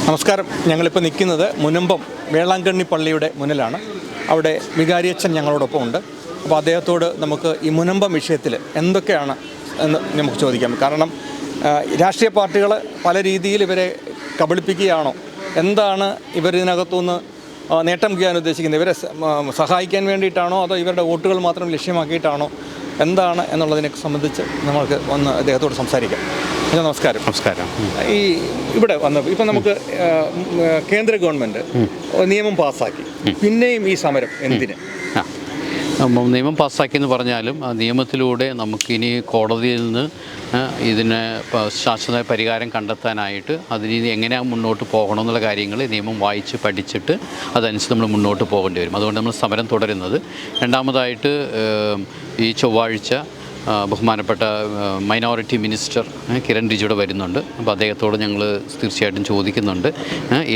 നമസ്കാരം. ഞങ്ങളിപ്പോൾ നിൽക്കുന്നത് മുനമ്പം വേളാങ്കണ്ണി പള്ളിയുടെ മുന്നിലാണ്. അവിടെ വികാരിയച്ഛൻ ഞങ്ങളോടൊപ്പം ഉണ്ട്. അപ്പോൾ അദ്ദേഹത്തോട് നമുക്ക് ഈ മുനമ്പം വിഷയത്തിൽ എന്തൊക്കെയാണ് എന്ന് നമുക്ക് ചോദിക്കാം. കാരണം രാഷ്ട്രീയ പാർട്ടികൾ പല രീതിയിൽ ഇവരെ കബളിപ്പിക്കുകയാണോ, എന്താണ് ഇവരിതിനകത്തുനിന്ന് നേട്ടം ചെയ്യാൻ ഉദ്ദേശിക്കുന്നത്? ഇവരെ സഹായിക്കാൻ വേണ്ടിയിട്ടാണോ അതോ ഇവരുടെ വോട്ടുകൾ മാത്രം ലക്ഷ്യമാക്കിയിട്ടാണോ, എന്താണ് എന്നുള്ളതിനെ സംബന്ധിച്ച് നമുക്ക് ഒന്ന് അദ്ദേഹത്തോട് സംസാരിക്കാം. നമസ്കാരം. നമസ്കാരം. ഈ ഇവിടെ വന്നപ്പോൾ ഇപ്പം നമുക്ക് കേന്ദ്ര ഗവൺമെൻറ് നിയമം പാസ്സാക്കി, പിന്നെയും ഈ സമരം എന്തിന്? നിയമം പാസ്സാക്കിയെന്ന് പറഞ്ഞാലും ആ നിയമത്തിലൂടെ നമുക്കിനി കോടതിയിൽ നിന്ന് ഇതിന് ശാശ്വത പരിഹാരം കണ്ടെത്താനായിട്ട് അതിന് എങ്ങനെയാണ് മുന്നോട്ട് പോകണമെന്നുള്ള കാര്യങ്ങൾ നിയമം വായിച്ച് പഠിച്ചിട്ട് അതനുസരിച്ച് നമ്മൾ മുന്നോട്ട് പോകേണ്ടി വരും. അതുകൊണ്ട് നമ്മൾ സമരം തുടരുന്നത്. രണ്ടാമതായിട്ട് ഈ ചൊവ്വാഴ്ച ബഹുമാനപ്പെട്ട മൈനോറിറ്റി മിനിസ്റ്റർ കിരൺ റിജിജു വരുന്നുണ്ട്. അപ്പോൾ അദ്ദേഹത്തോട് ഞങ്ങൾ തീർച്ചയായിട്ടും ചോദിക്കുന്നുണ്ട്,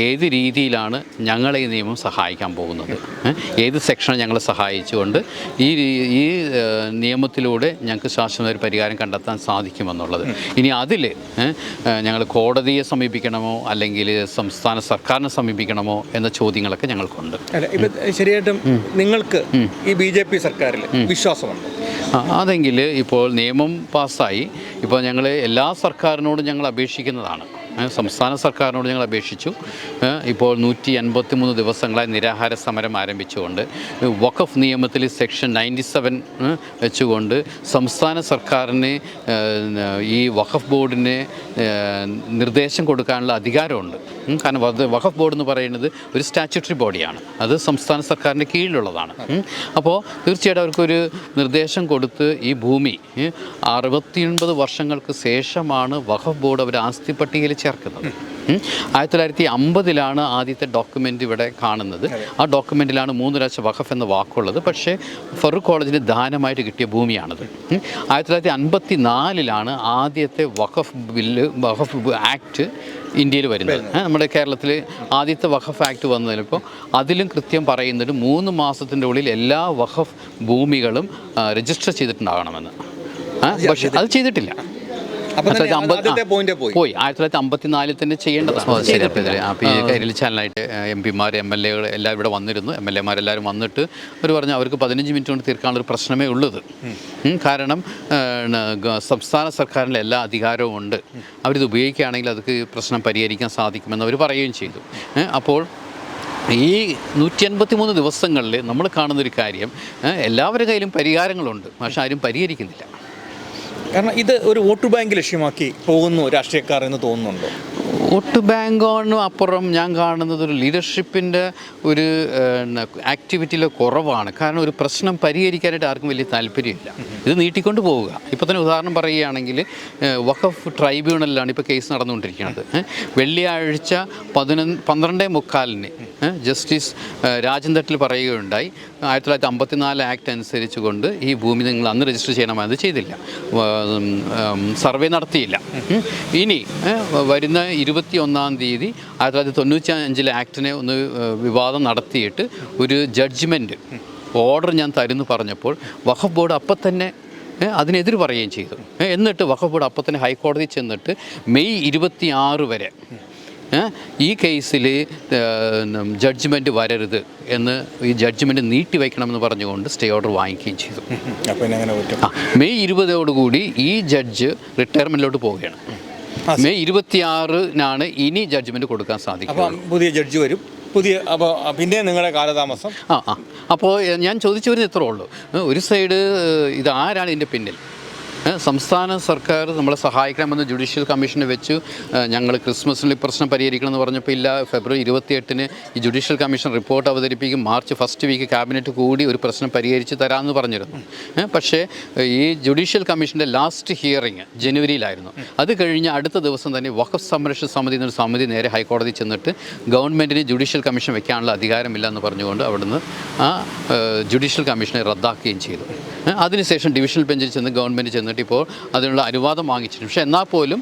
ഏത് രീതിയിലാണ് ഞങ്ങളെ ഈ നിയമം സഹായിക്കാൻ പോകുന്നത്, ഏത് സെക്ഷനെ ഞങ്ങളെ സഹായിച്ചുകൊണ്ട് ഈ നിയമത്തിലൂടെ ഞങ്ങൾക്ക് ശാശ്വത ഒരു പരിഹാരം കണ്ടെത്താൻ സാധിക്കുമെന്നുള്ളത്. ഇനി അതിൽ ഞങ്ങൾ കോടതിയെ സമീപിക്കണമോ അല്ലെങ്കിൽ സംസ്ഥാന സർക്കാരിനെ സമീപിക്കണമോ എന്ന ചോദ്യങ്ങളൊക്കെ ഞങ്ങൾക്കുണ്ട്. ശരിയായിട്ടും നിങ്ങൾക്ക് ഈ BJP സർക്കാരിൽ വിശ്വാസമുണ്ട്? അതെങ്കിൽ ഇപ്പോൾ നിയമം പാസ്സായി. ഇപ്പോൾ ഞങ്ങൾ എല്ലാ സർക്കാരിനോടും ഞങ്ങൾ അപേക്ഷിക്കുന്നതാണ്. സംസ്ഥാന സർക്കാരിനോട് ഞങ്ങൾ അപേക്ഷിച്ചു. ഇപ്പോൾ 183 ദിവസങ്ങളായി നിരാഹാര സമരം ആരംഭിച്ചുകൊണ്ട് വഖഫ് നിയമത്തിൽ സെക്ഷൻ 97 വെച്ചുകൊണ്ട് സംസ്ഥാന സർക്കാരിന് ഈ വഖഫ് ബോർഡിന് നിർദ്ദേശം കൊടുക്കാനുള്ള അധികാരമുണ്ട്. കാരണം വഖഫ് ബോർഡ് എന്ന് പറയുന്നത് ഒരു സ്റ്റാറ്റ്യൂട്ടറി ബോഡിയാണ്, അത് സംസ്ഥാന സർക്കാരിൻ്റെ കീഴിലുള്ളതാണ്. അപ്പോൾ തീർച്ചയായിട്ടും അവർക്കൊരു നിർദ്ദേശം കൊടുത്ത് ഈ ഭൂമി 69 വർഷങ്ങൾക്ക് ശേഷമാണ് വഖഫ് ബോർഡ് അവർ ആസ്തി പട്ടികയിൽ ചേർക്കുന്നത്. 1950 ആദ്യത്തെ ഡോക്യുമെൻ്റ് ഇവിടെ കാണുന്നത്. ആ ഡോക്യുമെൻറ്റിലാണ് 3 പ്രാവശ്യം വഖഫ് എന്ന വാക്കുള്ളത്. പക്ഷേ ഫറൂഖ് കോളേജിന് ദാനമായിട്ട് കിട്ടിയ ഭൂമിയാണത്. 1954 ആദ്യത്തെ വഖഫ് ആക്ട് ഇന്ത്യയിൽ വരുന്നത്. നമ്മുടെ കേരളത്തിൽ ആദ്യത്തെ വഖഫ് ആക്ട് വന്നതിലിപ്പോൾ അതിലും കൃത്യം പറയുന്നത് 3 മാസത്തിൻ്റെ ഉള്ളിൽ എല്ലാ വഖഫ് ഭൂമികളും രജിസ്റ്റർ ചെയ്തിട്ടുണ്ടാകണമെന്ന്. പക്ഷേ അത് ചെയ്തിട്ടില്ല. 1954 തന്നെ ചെയ്യേണ്ടതാണ്. ശരി. അപ്പോൾ ഈ കൈരളി ചാനലായിട്ട് MP-മാർ MLA എല്ലാവരും ഇവിടെ വന്നിരുന്നു. MLA-മാരെല്ലാവരും വന്നിട്ട് അവർ പറഞ്ഞു അവർക്ക് 15 മിനിറ്റ് കൊണ്ട് തീർക്കാനുള്ളൊരു പ്രശ്നമേ ഉള്ളത്. കാരണം സംസ്ഥാന സർക്കാരിൻ്റെ എല്ലാ അധികാരവും ഉണ്ട്, അവരിത് ഉപയോഗിക്കുകയാണെങ്കിൽ അതൊക്കെ പ്രശ്നം പരിഹരിക്കാൻ സാധിക്കുമെന്ന് അവർ പറയുകയും ചെയ്തു. അപ്പോൾ ഈ 183 ദിവസങ്ങളിൽ നമ്മൾ കാണുന്നൊരു കാര്യം, എല്ലാവരുടെ കയ്യിലും പരിഹാരങ്ങളുണ്ട്, പക്ഷെ ആരും പരിഹരിക്കുന്നില്ല. കാരണം ഇത് ഒരു വോട്ട് ബാങ്ക് ലക്ഷ്യമാക്കി പോകുന്നു രാഷ്ട്രീയക്കാർ എന്ന് തോന്നുന്നുണ്ടോ? വോട്ട് ബാങ്കിനും അപ്പുറം ഞാൻ കാണുന്നത് ഒരു ലീഡർഷിപ്പിൻ്റെ ഒരു ആക്ടിവിറ്റിയിൽ കുറവാണ്. കാരണം ഒരു പ്രശ്നം പരിഹരിക്കാനായിട്ട് ആർക്കും വലിയ താല്പര്യമില്ല, ഇത് നീട്ടിക്കൊണ്ട് പോവുക. ഇപ്പോൾ തന്നെ ഉദാഹരണം പറയുകയാണെങ്കിൽ വഖഫ് ട്രൈബ്യൂണലിലാണ് ഇപ്പോൾ കേസ് നടന്നുകൊണ്ടിരിക്കുന്നത്. വെള്ളിയാഴ്ച 12:45 ജസ്റ്റിസ് രാജൻ തട്ടിൽ പറയുകയുണ്ടായി, 1954 ആക്ട് അനുസരിച്ച് കൊണ്ട് ഈ ഭൂമി നിങ്ങൾ അന്ന് രജിസ്റ്റർ ചെയ്യണമെന്നത് ചെയ്തില്ല, സർവേ നടത്തിയില്ല. ഇനി വരുന്ന 21-ാം തീയതി 1995 ആക്ടിനെ ഒന്ന് വിവാദം നടത്തിയിട്ട് ഒരു ജഡ്ജ്മെൻറ്റ് ഓർഡർ ഞാൻ തരുന്നു പറഞ്ഞപ്പോൾ വഖഫ് ബോർഡ് അപ്പം തന്നെ അതിനെതിര് പറയുകയും ചെയ്തു. എന്നിട്ട് വഖഫ് ബോർഡ് അപ്പം തന്നെ ഹൈക്കോടതി ചെന്നിട്ട് മെയ് 26 വരെ ഈ കേസിൽ ജഡ്ജ്മെൻറ്റ് വരരുത് എന്ന്, ഈ ജഡ്ജ്മെൻറ്റ് നീട്ടിവെക്കണമെന്ന് പറഞ്ഞുകൊണ്ട് സ്റ്റേ ഓർഡർ വാങ്ങിക്കുകയും ചെയ്തു. മെയ് 20 ഈ ജഡ്ജ് റിട്ടയർമെൻറ്റിലോട്ട് പോവുകയാണ്. മെയ് 26 ഇനി ജഡ്ജ്മെൻറ്റ് കൊടുക്കാൻ സാധിക്കും. പുതിയ ജഡ്ജി വരും, പിന്നെ നിങ്ങളുടെ കാലതാമസം. അപ്പോൾ ഞാൻ ചോദിച്ചു വരുന്നത് ഇത്രേ ഉള്ളൂ. ഒരു സൈഡ് ഇത് ആരാണ് ഇതിൻ്റെ പിന്നിൽ? സംസ്ഥാന സർക്കാർ നമ്മളെ സഹായിക്കണമെന്ന് ജുഡീഷ്യൽ കമ്മീഷനെ വെച്ചു. ഞങ്ങൾ ക്രിസ്മസിൽ ഈ പ്രശ്നം പരിഹരിക്കണമെന്ന് പറഞ്ഞപ്പോൾ ഇല്ല, ഫെബ്രുവരി 28 ഈ ജുഡീഷ്യൽ കമ്മീഷൻ റിപ്പോർട്ട് അവതരിപ്പിക്കും, മാർച്ച് ഫസ്റ്റ് വീക്ക് ക്യാബിനറ്റ് കൂടി ഒരു പ്രശ്നം പരിഹരിച്ച് തരാമെന്ന് പറഞ്ഞിരുന്നു. പക്ഷേ ഈ ജുഡീഷ്യൽ കമ്മീഷൻ്റെ ലാസ്റ്റ് ഹിയറിങ് ജനുവരിയിലായിരുന്നു. അത് കഴിഞ്ഞ് അടുത്ത ദിവസം തന്നെ വഖഫ് സംരക്ഷണ സമിതി എന്നൊരു സമിതി നേരെ ഹൈക്കോടതി ചെന്നിട്ട് ഗവൺമെൻറ്റിന് ജുഡീഷ്യൽ കമ്മീഷൻ വെക്കാനുള്ള അധികാരമില്ല എന്ന് പറഞ്ഞുകൊണ്ട് അവിടുന്ന് ആ ജുഡീഷ്യൽ കമ്മീഷനെ റദ്ദാക്കുകയും ചെയ്തു. അതിനുശേഷം ഡിവിഷണൽ ബെഞ്ചിൽ ചെന്ന് ഗവൺമെൻറ് ചെന്നിട്ട് ഇപ്പോൾ അതിനുള്ള അനുവാദം വാങ്ങിച്ചിട്ടുണ്ട്. പക്ഷേ എന്നാൽ പോലും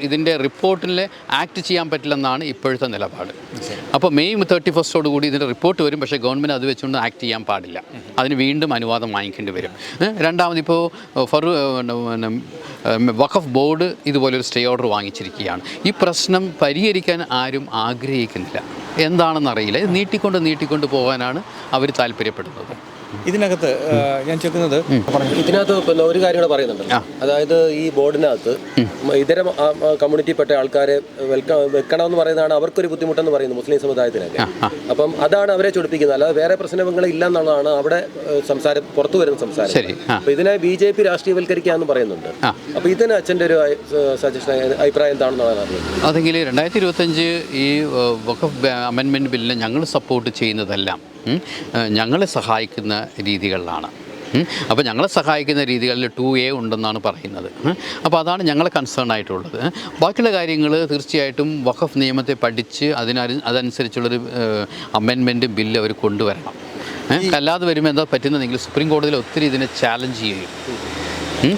ഇതിൻ്റെ റിപ്പോർട്ടിൽ ആക്ട് ചെയ്യാൻ പറ്റില്ലെന്നാണ് ഇപ്പോഴത്തെ നിലപാട്. അപ്പോൾ മെയ് 31 കൂടി ഇതിൻ്റെ റിപ്പോർട്ട് വരും. പക്ഷേ ഗവൺമെൻറ് അത് വെച്ചുകൊണ്ട് ആക്ട് ചെയ്യാൻ പാടില്ല. അതിന് വീണ്ടും അനുവാദം വാങ്ങിക്കേണ്ടി വരും. രണ്ടാമത് ഇപ്പോൾ വഖഫ് ബോർഡ് ഇതുപോലൊരു സ്റ്റേ ഓർഡർ വാങ്ങിച്ചിരിക്കുകയാണ്. ഈ പ്രശ്നം പരിഹരിക്കാൻ ആരും ആഗ്രഹിക്കുന്നില്ല. എന്താണെന്നറിയില്ല. ഇത് നീട്ടിക്കൊണ്ട് പോകാനാണ് അവർ താല്പര്യപ്പെടുന്നത്. ഇതിനകത്ത് ഞാൻ ചോദിക്കുന്നത്, ഇതിനകത്ത് ഒരു കാര്യം കൂടെ പറയുന്നുണ്ട്. അതായത് ഈ ബോർഡിനകത്ത് ഇതര കമ്മ്യൂണിറ്റിപ്പെട്ട ആൾക്കാരെ വെക്കണമെന്ന് പറയുന്നതാണ് അവർക്കൊരു ബുദ്ധിമുട്ടെന്ന് പറയുന്നത് മുസ്ലിം സമുദായത്തിനൊക്കെ. അപ്പം അതാണ് അവരെ ചൊടിപ്പിക്കുന്നത്. അല്ലാതെ വേറെ പ്രശ്നങ്ങൾ ഇല്ല എന്നുള്ളതാണ് അവിടെ പുറത്തു വരുന്ന സംസാരം. അപ്പൊ ഇതിനെ BJP രാഷ്ട്രീയവൽക്കരിക്കാന്ന് പറയുന്നുണ്ട്. അപ്പൊ ഇതിന് അച്ഛൻ്റെ ഒരു സജഷൻ അഭിപ്രായം എന്താണെന്നാണ് അറിയുന്നത്. അതെങ്കിൽ 2025 ഈ വഖഫ് അമെൻമെൻറ്റ് ബില്ലിനെ ഞങ്ങൾ സപ്പോർട്ട് ചെയ്യുന്നതെല്ലാം ഞങ്ങളെ സഹായിക്കുന്ന രീതികളിലാണ്. അപ്പോൾ ഞങ്ങളെ സഹായിക്കുന്ന രീതികളിൽ 2A ഉണ്ടെന്നാണ് പറയുന്നത്. അപ്പോൾ അതാണ് ഞങ്ങളെ കൺസേൺ ആയിട്ടുള്ളത്. ബാക്കിയുള്ള കാര്യങ്ങൾ തീർച്ചയായിട്ടും വഖഫ് നിയമത്തെ പഠിച്ച് അതനുസരിച്ചുള്ളൊരു അമെൻമെൻറ്റ് ബില്ല് അവർ കൊണ്ടുവരണം. അല്ലാതെ വരുമ്പോൾ എന്താ പറ്റുന്നതെങ്കിൽ സുപ്രീം കോടതിയിൽ ഒത്തിരി ഇതിനെ ചാലഞ്ച് ചെയ്യും.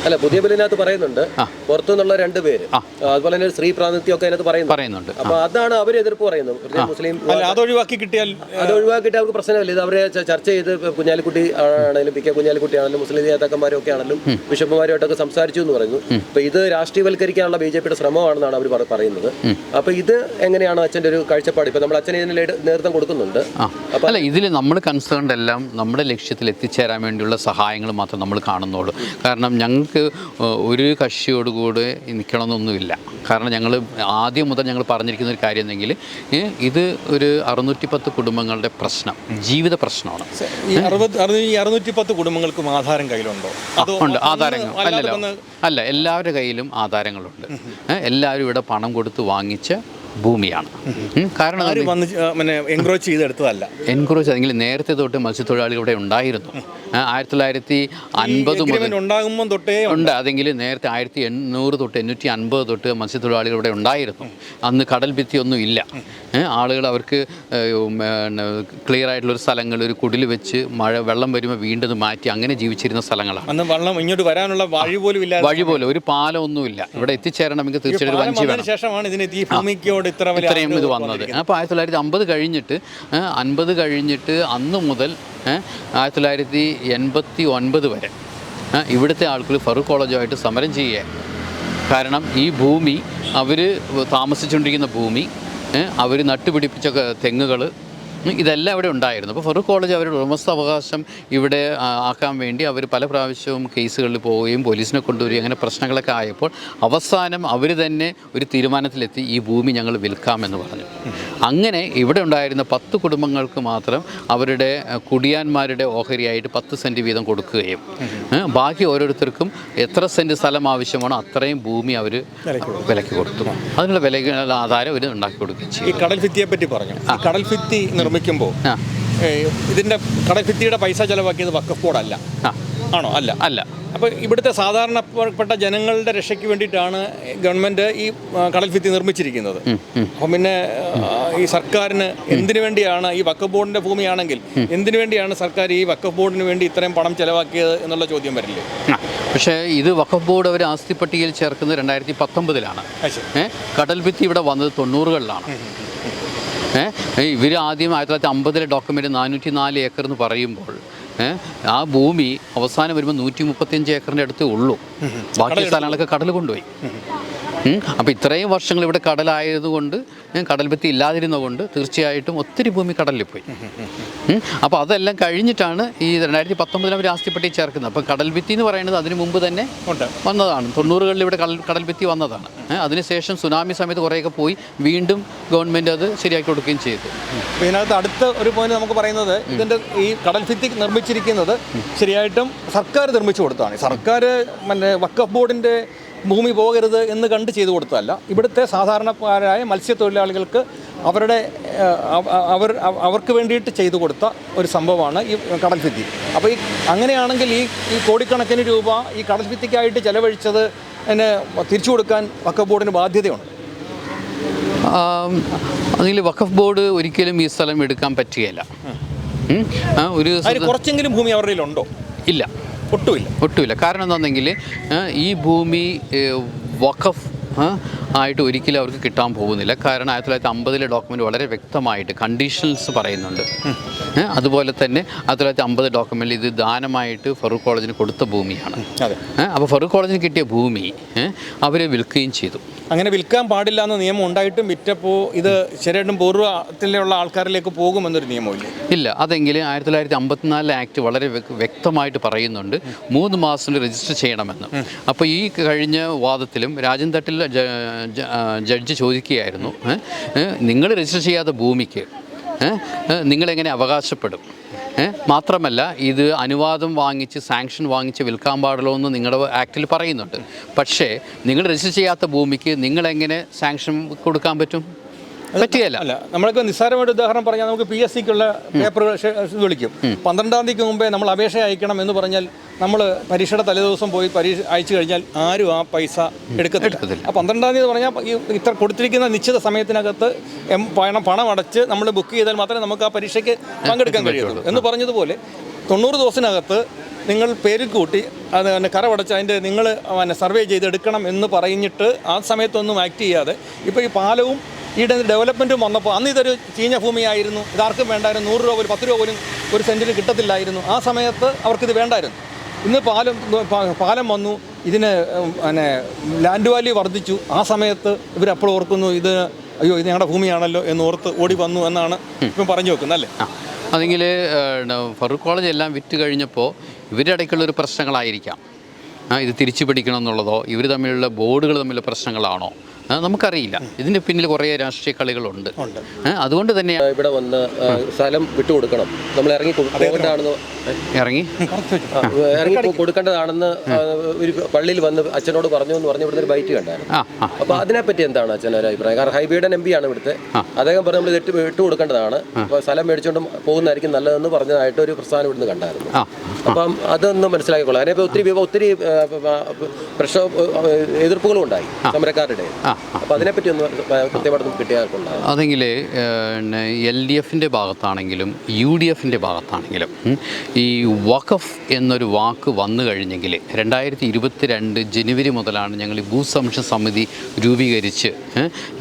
അല്ല, പുതിയ ബില്ലിനകത്ത് പറയുന്നുണ്ട് പുറത്തുനിന്നുള്ള 2 പേര്, അതുപോലെ തന്നെ സ്ത്രീ പ്രാതിനിധ്യം ഒക്കെ അതിനകത്ത് പറയുന്നുണ്ട്. അപ്പൊ അതാണ് അവർ എതിർപ്പ് പറയുന്നത്. മുസ്ലിം അത് ഒഴിവാക്കി കിട്ടിയാൽ അവർക്ക് പ്രശ്നമില്ല. ഇത് അവരെ ചർച്ച ചെയ്ത് കുഞ്ഞാലിക്കുട്ടി ആണെങ്കിലും PK കുഞ്ഞാലിക്കുട്ടി ആണെങ്കിലും മുസ്ലിം നേതാക്കന്മാരും ഒക്കെ ആണെങ്കിലും ബിഷപ്പുമാരുമായിട്ടൊക്കെ സംസാരിച്ചു എന്ന് പറയുന്നു. അപ്പൊ ഇത് രാഷ്ട്രീയവൽക്കരിക്കാനുള്ള BJPയുടെ ശ്രമമാണെന്നാണ് അവർ പറയുന്നത്. അപ്പൊ ഇത് എങ്ങനെയാണ് അച്ഛൻ്റെ ഒരു കാഴ്ചപ്പാട്? ഇപ്പൊ നമ്മൾ അച്ഛനെ ഇതിന് നേതൃത്വം കൊടുക്കുന്നുണ്ട്. അല്ല, ഇതിൽ നമ്മൾ കൺസേൺഡ് എല്ലാം നമ്മുടെ ലക്ഷ്യത്തിൽ എത്തിച്ചേരാൻ വേണ്ടിയുള്ള സഹായങ്ങൾ മാത്രം നമ്മൾ കാണുന്നുള്ളൂ. കാരണം ഞങ്ങൾക്ക് ഒരു കക്ഷിയോടുകൂടെ നിൽക്കണമെന്നൊന്നുമില്ല. കാരണം ഞങ്ങൾ ആദ്യം മുതൽ ഞങ്ങൾ പറഞ്ഞിരിക്കുന്ന ഒരു കാര്യം എന്നെങ്കിൽ ഇത് ഒരു 610 കുടുംബങ്ങളുടെ പ്രശ്നം, ജീവിത പ്രശ്നമാണ്. ഈ 610 കുടുംബങ്ങൾക്കും ആധാരം കയ്യിലുണ്ടോ? ഉണ്ട്, ആധാരങ്ങൾ അല്ല, എല്ലാവരുടെ കയ്യിലും ആധാരങ്ങളുണ്ട്. എല്ലാവരും ഇവിടെ പണം കൊടുത്ത് വാങ്ങിച്ച ഭൂമിയാണ്. കാരണം എൻക്രോച്ച് ചെയ്തെടുത്തതല്ല. എൻക്രോച്ച് അല്ലെങ്കിൽ നേരത്തെ തൊട്ട് മത്സ്യത്തൊഴിലാളികൾ ഇവിടെ ഉണ്ടായിരുന്നു. 1950 മുതൽ ഉണ്ടാകുമ്പോൾ തൊട്ടേ ഉണ്ട്. അതെങ്കിൽ നേരത്തെ 1800 തൊട്ട് 850 തൊട്ട് മത്സ്യത്തൊഴിലാളികൾ ഇവിടെ ഉണ്ടായിരുന്നു. അന്ന് കടൽ ഭിത്തിയൊന്നും ഇല്ല. ആളുകൾ അവർക്ക് ക്ലിയർ ആയിട്ടുള്ളൊരു സ്ഥലങ്ങൾ ഒരു കുടിൽ വെച്ച് വെള്ളം വരുമ്പോൾ വീണ്ടും മാറ്റി അങ്ങനെ ജീവിച്ചിരുന്ന സ്ഥലങ്ങളാണ്. അന്ന് വെള്ളം ഇങ്ങോട്ട് വരാനുള്ള വഴി പോലും ഒരു പാലമൊന്നും ഇല്ല. ഇവിടെ എത്തിച്ചേരണമെങ്കിൽ തീർച്ചയായിട്ടും വഞ്ചി വേണം. ശേഷമാണ് ഇതിന് ഈ ഭൂമിക്കോട് ഇത്രയും ഇത് വന്നത്. അപ്പോൾ 1950 കഴിഞ്ഞിട്ട് അന്ന് മുതൽ 1989 വരെ ഇവിടുത്തെ ആൾക്കാർ ഫറൂഖ് കോളേജുമായിട്ട് സമരം ചെയ്യുക. കാരണം ഈ ഭൂമി അവർ താമസിച്ചുകൊണ്ടിരിക്കുന്ന ഭൂമി, അവർ നട്ടുപിടിപ്പിച്ച തെങ്ങുകൾ, ഇതെല്ലാം ഇവിടെ ഉണ്ടായിരുന്നു. അപ്പോൾ ഫറൂഖ് കോളേജ് അവരുടെ ഉടമസ്ഥാവകാശം ഇവിടെ ആക്കാൻ വേണ്ടി അവർ പല പ്രാവശ്യവും കേസുകളിൽ പോവുകയും പോലീസിനെ കൊണ്ടുവരികയും അങ്ങനെ പ്രശ്നങ്ങളൊക്കെ ആയപ്പോൾ അവസാനം അവർ തന്നെ ഒരു തീരുമാനത്തിലെത്തി ഈ ഭൂമി ഞങ്ങൾ വിൽക്കാമെന്ന് പറഞ്ഞു. അങ്ങനെ ഇവിടെ ഉണ്ടായിരുന്ന 10 കുടുംബങ്ങൾക്ക് മാത്രം അവരുടെ കുടിയാന്മാരുടെ ഓഹരിയായിട്ട് 10 സെൻറ്റ് വീതം കൊടുക്കുകയും ബാക്കി ഓരോരുത്തർക്കും എത്ര സെൻറ്റ് സ്ഥലം ആവശ്യമാണോ അത്രയും ഭൂമി അവർ വിലയ്ക്ക് കൊടുത്തു. അതിനുള്ള വിലയ്ക്കുള്ള ആധാരം അവർ ഉണ്ടാക്കി കൊടുക്കുകയും ചെയ്യും. ഈ കടൽ ഭിത്തിയെ പറ്റി പറഞ്ഞു. കടൽ ഭിത്തി നിർമ്മിക്കുമ്പോൾ ഇതിൻ്റെ കടൽ ഭിത്തിയുടെ പൈസ ചെലവാക്കിയത് വഖഫ് ബോർഡല്ല, ആണോ? അല്ല. അപ്പോൾ ഇവിടുത്തെ സാധാരണപ്പെട്ട ജനങ്ങളുടെ രക്ഷയ്ക്ക് വേണ്ടിയിട്ടാണ് ഗവൺമെൻറ് ഈ കടൽ ഭിത്തി നിർമ്മിച്ചിരിക്കുന്നത്. അപ്പം പിന്നെ ഈ സർക്കാരിന് എന്തിനു വേണ്ടിയാണ് ഈ വഖഫ് ബോർഡിൻ്റെ ഭൂമിയാണെങ്കിൽ എന്തിനു വേണ്ടിയാണ് സർക്കാർ ഈ വഖഫ് ബോർഡിന് വേണ്ടി ഇത്രയും പണം ചെലവാക്കിയത് എന്നുള്ള ചോദ്യം വരില്ലേ? പക്ഷേ ഇത് വഖഫ് ബോർഡ് അവർ ആസ്തി പട്ടികയിൽ ചേർക്കുന്നത് 2019 കടൽ ഭിത്തി ഇവിടെ വന്നത് 90-കളിലാണ്. ഇവർ ആദ്യം 1950 ഡോക്യുമെൻ്റ് 404 ഏക്കർ എന്ന് പറയുമ്പോൾ ആ ഭൂമി അവസാനം വരുമ്പോൾ 135 ഏക്കറിൻ്റെ അടുത്തേ ഉള്ളൂ. ബാക്കി സ്ഥലങ്ങളൊക്കെ കടൽ കൊണ്ടുപോയി. അപ്പോൾ ഇത്രയും വർഷങ്ങൾ ഇവിടെ കടലായതുകൊണ്ട് കടൽ ഭിത്തി ഇല്ലാതിരുന്നതുകൊണ്ട് തീർച്ചയായിട്ടും ഒത്തിരി ഭൂമി കടലിൽ പോയി. അപ്പോൾ അതെല്ലാം കഴിഞ്ഞിട്ടാണ് ഈ 2019 അവർ ആസ്തിപ്പട്ടി ചേർക്കുന്നത്. അപ്പോൾ കടൽ ഭിത്തി എന്ന് പറയുന്നത് അതിന് മുമ്പ് തന്നെ വന്നതാണ്. 90-കളിൽ ഇവിടെ കടൽ ഭിത്തി വന്നതാണ്. അതിനുശേഷം സുനാമി സമയത്ത് കുറേയൊക്കെ പോയി വീണ്ടും ഗവൺമെൻറ് അത് ശരിയാക്കി കൊടുക്കുകയും ചെയ്തു. ഇതിനകത്ത് അടുത്ത ഒരു പോയിന്റ് നമുക്ക് പറയുന്നത് ഇതിൻ്റെ ഈ കടൽ ഭിത്തി നിർമ്മിച്ചിരിക്കുന്നത് ശരിയായിട്ടും സർക്കാർ നിർമ്മിച്ചു കൊടുത്തതാണ്. സർക്കാർ വഖഫ് ബോർഡിൻ്റെ ഭൂമി പോകരുത് എന്ന് കണ്ട് ചെയ്തു കൊടുത്തതല്ല. ഇവിടുത്തെ സാധാരണക്കാരായ മത്സ്യത്തൊഴിലാളികൾക്ക് അവർക്ക് വേണ്ടിയിട്ട് ചെയ്തു കൊടുത്ത ഒരു സംഭവമാണ് ഈ കടൽ ഭിത്തി. അപ്പോൾ ഈ അങ്ങനെയാണെങ്കിൽ ഈ കോടിക്കണക്കിന് രൂപ ഈ കടൽ ഭിത്തിക്കായിട്ട് ചെലവഴിച്ചത് തിരിച്ചു കൊടുക്കാൻ വഖഫ് ബോർഡിന് ബാധ്യതയുണ്ട്. അതിൽ വഖഫ് ബോർഡ് ഒരിക്കലും ഈ സ്ഥലം എടുക്കാൻ പറ്റുകയില്ല. കുറച്ചെങ്കിലും ഭൂമി അവരുടെ ഉണ്ടോ? ഇല്ല, ഒട്ടുമില്ല. കാരണം എന്താണെന്നെങ്കിൽ ഈ ഭൂമി വഖഫ് ആയിട്ട് ഒരിക്കലും അവർക്ക് കിട്ടാൻ പോകുന്നില്ല. കാരണം 1950 ഡോക്യുമെൻ്റ് വളരെ വ്യക്തമായിട്ട് കണ്ടീഷൻസ് പറയുന്നുണ്ട്. അതുപോലെ തന്നെ 1950 ഡോക്യുമെൻറ്റിൽ ഇത് ദാനമായിട്ട് ഫറൂഖ് കോളേജിന് കൊടുത്ത ഭൂമിയാണ്. അപ്പോൾ ഫറൂഖ് കോളേജിന് കിട്ടിയ ഭൂമി അവർ വിൽക്കുകയും ചെയ്തു. അങ്ങനെ വിൽക്കാൻ പാടില്ല എന്ന നിയമം ഉണ്ടായിട്ടും വിറ്റപ്പോൾ ഇത് ശരിയായിട്ടും പൂർവ്വത്തിലുള്ള ആൾക്കാരിലേക്ക് പോകുമെന്നൊരു നിയമമില്ല. ഇല്ല, അതെങ്കിൽ 1954 ആക്ട് വളരെ വ്യക്തമായിട്ട് പറയുന്നുണ്ട് 3 മാസത്തിൽ രജിസ്റ്റർ ചെയ്യണമെന്ന്. അപ്പോൾ ഈ കഴിഞ്ഞ വാദത്തിലും രാജൻ തട്ടിൽ ജഡ്ജ് ചോദിക്കുകയായിരുന്നു, നിങ്ങൾ രജിസ്റ്റർ ചെയ്യാത്ത ഭൂമിക്ക് നിങ്ങളെങ്ങനെ അവകാശപ്പെടും? മാത്രമല്ല ഇത് അനുവാദം വാങ്ങിച്ച് സാങ്ഷൻ വാങ്ങിച്ച് വിൽക്കാൻ പാടുള്ളൂ എന്ന് നിങ്ങളുടെ ആക്റ്റിൽ പറയുന്നുണ്ട്. പക്ഷേ നിങ്ങൾ രജിസ്റ്റർ ചെയ്യാത്ത ഭൂമിക്ക് നിങ്ങളെങ്ങനെ സാങ്ഷൻ കൊടുക്കാൻ പറ്റും? പറ്റുകയല്ല. അല്ല, നമ്മൾക്ക് നിസ്സാരമായിട്ട് ഉദാഹരണം പറഞ്ഞാൽ നമുക്ക് PSCക്കുള്ള പേപ്പർ വിളിക്കും. 12-ാം തീയതിക്ക് മുമ്പേ നമ്മൾ അപേക്ഷ അയക്കണം എന്ന് പറഞ്ഞാൽ നമ്മൾ പരീക്ഷയുടെ തലേദിവസം പോയി പരീക്ഷ അയച്ചു കഴിഞ്ഞാൽ ആരും ആ പൈസ എടുക്കത്തില്ല. ആ 12-ാം തീയതി പറഞ്ഞാൽ ഇത്ര കൊടുത്തിരിക്കുന്ന നിശ്ചിത സമയത്തിനകത്ത് പണം അടച്ച് നമ്മൾ ബുക്ക് ചെയ്താൽ മാത്രമേ നമുക്ക് ആ പരീക്ഷയ്ക്ക് പങ്കെടുക്കാൻ കഴിയുള്ളൂ എന്ന് പറഞ്ഞതുപോലെ 90 ദിവസത്തിനകത്ത് നിങ്ങൾ പേരിൽ കൂട്ടി അത് കരമടച്ച് അതിൻ്റെ നിങ്ങൾ സർവേ ചെയ്തെടുക്കണം എന്ന് പറഞ്ഞിട്ട് ആ സമയത്തൊന്നും ആക്ട് ചെയ്യാതെ ഇപ്പോൾ ഈ പാലവും ഈടെ ഡെവലപ്മെൻറ്റും വന്നപ്പോൾ അന്ന് ഇതൊരു ചീഞ്ഞ ഭൂമിയായിരുന്നു, ഇതാർക്കും വേണ്ടായിരുന്നു. 100 രൂപ പോലും 10 രൂപ പോലും ഒരു സെൻറ്റിന് കിട്ടത്തില്ലായിരുന്നു. ആ സമയത്ത് അവർക്കിത് വേണ്ടായിരുന്നു. ഇന്ന് പാലം വന്നു, ഇതിന് ലാൻഡ് വാല്യൂ വർദ്ധിച്ചു. ആ സമയത്ത് ഇവരപ്പോൾ ഓർക്കുന്നു ഇത് അയ്യോ ഇത് ഞങ്ങളുടെ ഭൂമിയാണല്ലോ എന്ന് ഓർത്ത് ഓടി വന്നു എന്നാണ് ഇപ്പം പറഞ്ഞു വെക്കുന്നത് അല്ലേ? അതെങ്കിൽ ഫറൂഖ് കോളേജ് എല്ലാം വിറ്റ് കഴിഞ്ഞപ്പോൾ ഇവരുടെ ഇടയ്ക്കുള്ളൊരു പ്രശ്നങ്ങളായിരിക്കാം. ഇത് തിരിച്ചു പിടിക്കണം എന്നുള്ളതോ ഇവർ തമ്മിലുള്ള ബോർഡുകൾ തമ്മിലുള്ള പ്രശ്നങ്ങളാണോ നമുക്കറിയില്ല. ഇതിൻ്റെ പിന്നിൽ കുറേ രാഷ്ട്രീയ കളികളുണ്ട്. അതുകൊണ്ട് തന്നെ ഇവിടെ വന്ന് സ്ഥലം വിട്ടുകൊടുക്കണം, നമ്മൾ ഇറങ്ങി കൊടുക്കേണ്ടതാണെന്ന് ഒരു പള്ളിയിൽ വന്ന് അച്ഛനോട് പറഞ്ഞു എന്ന് പറഞ്ഞ് ഇവിടുന്ന് ഒരു ബൈറ്റ് കണ്ടായിരുന്നു. അപ്പോൾ അതിനെപ്പറ്റി എന്താണ് അച്ഛനൊരു അഭിപ്രായം? കാരണം ഹൈബിയുടെ MP ആണ് ഇവിടുത്തെ, അദ്ദേഹം പറഞ്ഞു നമ്മൾ വിട്ടുകൊടുക്കേണ്ടതാണ്, അപ്പോൾ സ്ഥലം മേടിച്ചുകൊണ്ട് പോകുന്നതായിരിക്കും നല്ലതെന്ന് പറഞ്ഞതായിട്ട് ഒരു പ്രസ്ഥാനം ഇവിടുന്ന് കണ്ടായിരുന്നു. അപ്പം അതൊന്ന് മനസ്സിലാക്കിക്കൊള്ളാം. അതിനിപ്പോൾ ഒത്തിരി എതിർപ്പുകളും ഉണ്ടായി സമരക്കാരുടെ. അപ്പോൾ അതിനെപ്പറ്റി ഒന്ന് കൃത്യമായിട്ട് കിട്ടിയാൽ കൊള്ളാം. അതെങ്കിൽ LDFൻ്റെ ഭാഗത്താണെങ്കിലും UDFൻ്റെ ഭാഗത്താണെങ്കിലും ഈ വഖഫ് എന്നൊരു വാക്ക് വന്നു കഴിഞ്ഞെങ്കിൽ 2022 ജനുവരി മുതലാണ് ഞങ്ങൾ ഈ ഭൂസംരക്ഷണ സമിതി രൂപീകരിച്ച്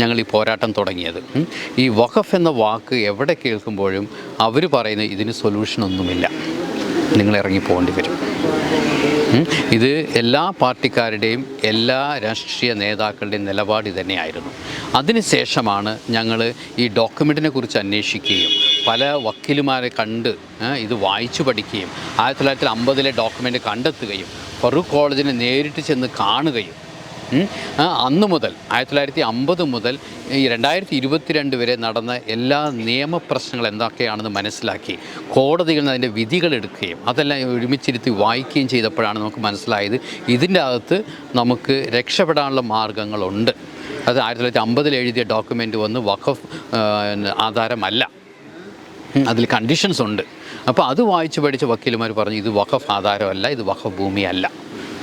ഞങ്ങൾ ഈ പോരാട്ടം തുടങ്ങിയത്. ഈ വഖഫ് എന്ന വാക്ക് എവിടെ കേൾക്കുമ്പോഴും അവർ പറയുന്നത് ഇതിന് സൊല്യൂഷനൊന്നുമില്ല, നിങ്ങൾ ഇറങ്ങി പോകേണ്ടി വരും. ഇത് എല്ലാ പാർട്ടിക്കാരുടെയും എല്ലാ രാഷ്ട്രീയ നേതാക്കളുടെയും നിലപാട് തന്നെയായിരുന്നു. അതിനുശേഷമാണ് ഞങ്ങൾ ഈ ഡോക്യുമെൻറ്റിനെ കുറിച്ച് അന്വേഷിക്കുകയും പല വക്കീലുമാരെ കണ്ട് ഇത് വായിച്ചു പഠിക്കുകയും 1950 ഡോക്യുമെൻ്റ് കണ്ടെത്തുകയും ഫറൂഖ് കോളേജിനെ നേരിട്ട് ചെന്ന് കാണുകയും അന്ന് മുതൽ 1950 മുതൽ ഈ 2022 വരെ നടന്ന എല്ലാ നിയമപ്രശ്നങ്ങൾ എന്തൊക്കെയാണെന്ന് മനസ്സിലാക്കി കോടതികളിൽ നിന്ന് അതിൻ്റെ വിധികൾ എടുക്കുകയും അതെല്ലാം ഒരുമിച്ചിരുത്തി വായിക്കുകയും ചെയ്തപ്പോഴാണ് നമുക്ക് മനസ്സിലായത് ഇതിൻ്റെ അകത്ത് നമുക്ക് രക്ഷപ്പെടാനുള്ള മാർഗങ്ങളുണ്ട്. അത് 1950 എഴുതിയ ഡോക്യുമെൻ്റ് വന്ന് വഖഫ് ആധാരമല്ല, അതിൽ കണ്ടീഷൻസ് ഉണ്ട്. അപ്പോൾ അത് വായിച്ച് പഠിച്ച വക്കീലുമാർ പറഞ്ഞു ഇത് വഖഫ് ആധാരമല്ല, ഇത് വഖഫ് ഭൂമിയല്ല.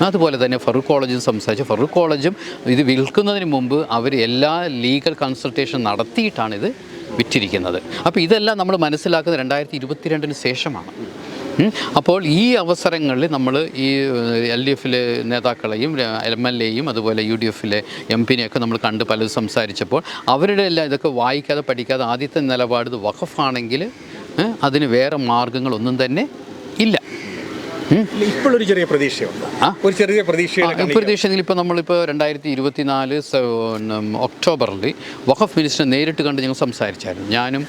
അതുപോലെ തന്നെ ഫറൂഖ് കോളേജും സംസാരിച്ച് ഫറൂഖ് കോളേജും ഇത് വിൽക്കുന്നതിന് മുമ്പ് അവർ എല്ലാ ലീഗൽ കൺസൾട്ടേഷൻ നടത്തിയിട്ടാണ് ഇത് വിറ്റിരിക്കുന്നത്. അപ്പോൾ ഇതെല്ലാം നമ്മൾ മനസ്സിലാക്കുന്നത് 2022 ശേഷമാണ്. അപ്പോൾ ഈ അവസരങ്ങളിൽ നമ്മൾ ഈ LDFിലെ നേതാക്കളെയും MLAയും അതുപോലെ UDFിലെ MP-നെയൊക്കെ നമ്മൾ കണ്ട് പലതും സംസാരിച്ചപ്പോൾ അവരുടെ എല്ലാം ഇതൊക്കെ വായിക്കാതെ പഠിക്കാതെ ആദ്യത്തെ നിലപാട് ഇത് വഖഫാണെങ്കിൽ അതിന് വേറെ മാർഗങ്ങളൊന്നും തന്നെ ഇല്ല. ഇപ്പോഴൊരു ചെറിയ പ്രതീക്ഷയുണ്ട്. ഒരു ചെറിയ പ്രതീക്ഷയിൽ ഇപ്പോൾ നമ്മളിപ്പോൾ 2024 ഒക്ടോബറിൽ വഖഫ് മിനിസ്റ്ററെ നേരിട്ട് കണ്ട് ഞങ്ങൾ സംസാരിച്ചായിരുന്നു, ഞാനും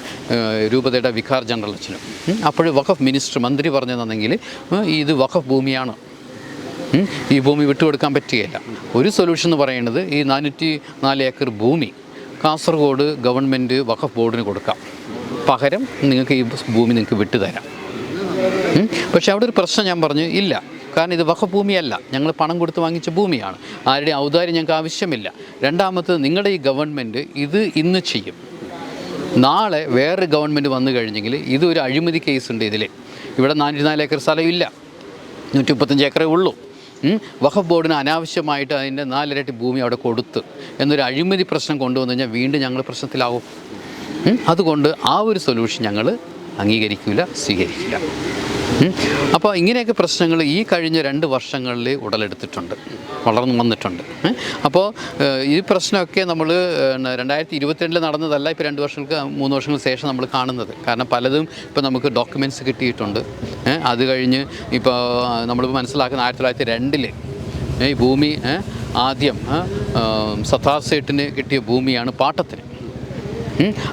രൂപതയുടെ വികാർ ജനറൽ അച്ഛനും. അപ്പോൾ വഖഫ് മിനിസ്റ്റർ മന്ത്രി പറഞ്ഞതെന്നെങ്കിൽ ഇത് വഖഫ് ഭൂമിയാണ്, ഈ ഭൂമി വിട്ടുകൊടുക്കാൻ പറ്റുകയില്ല. ഒരു സൊല്യൂഷൻ എന്ന് പറയുന്നത് ഈ 404 ഏക്കർ ഭൂമി കാസർഗോഡ് ഗവൺമെൻറ് വഖഫ് ബോർഡിന് കൊടുക്കാം, പകരം നിങ്ങൾക്ക് ഈ ഭൂമി നിങ്ങൾക്ക് വിട്ടുതരാം. പക്ഷേ അവിടെ ഒരു പ്രശ്നം ഞാൻ പറഞ്ഞു ഇല്ല, കാരണം ഇത് വഖഫ് ഭൂമിയല്ല, ഞങ്ങൾ പണം കൊടുത്ത് വാങ്ങിച്ച ഭൂമിയാണ്, ആരുടെയും ഔദാര്യം ഞങ്ങൾക്ക് ആവശ്യമില്ല. രണ്ടാമത് നിങ്ങളുടെ ഈ ഗവൺമെൻറ് ഇത് ഇന്ന് ചെയ്യും, നാളെ വേറെ ഗവൺമെൻറ് വന്നു കഴിഞ്ഞെങ്കിൽ ഇതൊരു അഴിമതി കേസുണ്ട്. ഇവിടെ 404 ഏക്കർ സ്ഥലമില്ല, 135 ഏക്കറേ ഉള്ളൂ. വഖഫ് ബോർഡിന് അനാവശ്യമായിട്ട് അതിൻ്റെ 4 ഇരട്ടി ഭൂമി അവിടെ കൊടുത്ത് എന്നൊരു അഴിമതി പ്രശ്നം കൊണ്ടുവന്നു കഴിഞ്ഞാൽ വീണ്ടും ഞങ്ങൾ പ്രശ്നത്തിലാവും. അതുകൊണ്ട് ആ ഒരു സൊല്യൂഷൻ ഞങ്ങൾ അംഗീകരിക്കില്ല, സ്വീകരിക്കില്ല. അപ്പോൾ ഇങ്ങനെയൊക്കെ പ്രശ്നങ്ങൾ ഈ കഴിഞ്ഞ 2 വർഷങ്ങളിൽ ഉടലെടുത്തിട്ടുണ്ട്, വളർന്നു വന്നിട്ടുണ്ട്. അപ്പോൾ ഈ പ്രശ്നമൊക്കെ നമ്മൾ 2022 നടന്നതല്ല, ഇപ്പോൾ 2 വർഷങ്ങൾക്ക് 3 വർഷങ്ങൾക്ക് ശേഷം നമ്മൾ കാണുന്നത്. കാരണം പലതും ഇപ്പോൾ നമുക്ക് ഡോക്യുമെൻറ്റ്സ് കിട്ടിയിട്ടുണ്ട്. അത് കഴിഞ്ഞ് ഇപ്പോൾ നമ്മളിപ്പോൾ മനസ്സിലാക്കുന്ന 1902 ഈ ഭൂമി ആദ്യം സത്താർ സേട്ടിന് കിട്ടിയ ഭൂമിയാണ് പാട്ടത്തിന്.